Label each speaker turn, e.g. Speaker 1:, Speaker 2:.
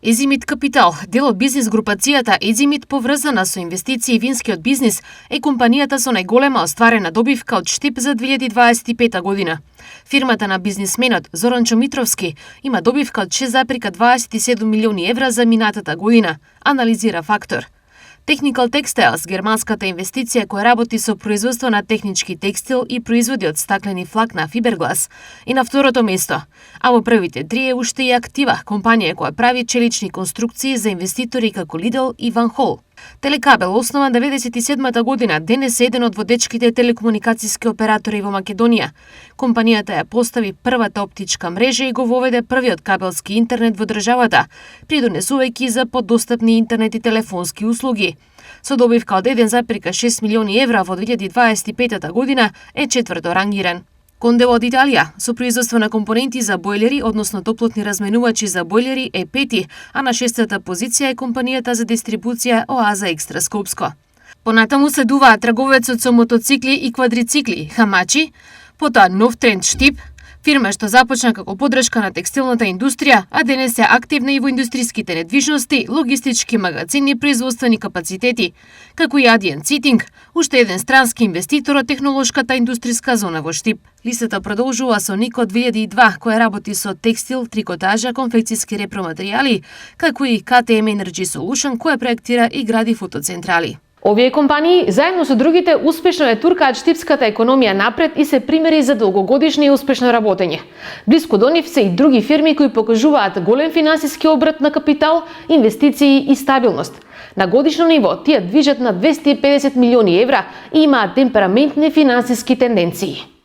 Speaker 1: Езимит Капитал, дел од бизнис групацијата Езимит поврзана со инвестиции и винскиот бизнис, е компанијата со најголема остварена добивка од Штип за 2025 година. Фирмата на бизнисменот Зоранчо Митровски има добивка од 6,27 милиони евра за минатата година, анализира Фактор. Technical Textiles, германската инвестиција која работи со производство на технички текстил и производи од стаклени флакна фиберглас, и на второто место. А во првите три е уште и Актива, компанија која прави челични конструкции за инвеститори како Lidl и Van Hol. Телекабел, основан 1997 година, денес е еден од водечките телекомуникацијски оператори во Македонија. Компанијата ја постави првата оптичка мрежа и го воведе првиот кабелски интернет во државата, придонесувајќи за подостапни интернет и телефонски услуги. Со добивка од 1,6 милиони евра во 2025 година е четврто рангиран. Кондево од Италија, со производство на компоненти за бойлери, односно топлотни разменувачи за бойлери, е пети, а на шестата позиција е компанијата за дистрибуција Оаза Екстра Скопско. Понатаму следуваат трговецот со мотоцикли и квадрицикли Хамачи, потоа Нов тренд Штип, фирма што започна како поддршка на текстилната индустрија, а денес е активна и во индустриските недвижности, логистички магазини и производствени капацитети, како и Adient Seating, уште еден странски инвеститор од технолошката индустријска зона во Штип. Листата продолжува со Нико 2002, која работи со текстил, трикотажа, конфекцијски репроматеријали, како и KTM Energy Solution, која проектира и гради фотоцентрали.
Speaker 2: Овие компании, заедно со другите, успешно ја туркаат штипската економија напред и се примери за долгогодишни и успешно работење. Блиску до нив се и други фирми кои покажуваат голем финансиски обрат на капитал, инвестиции и стабилност. На годишно ниво тие движат на 250 милиони евра и имаат темпераментни финансиски тенденции.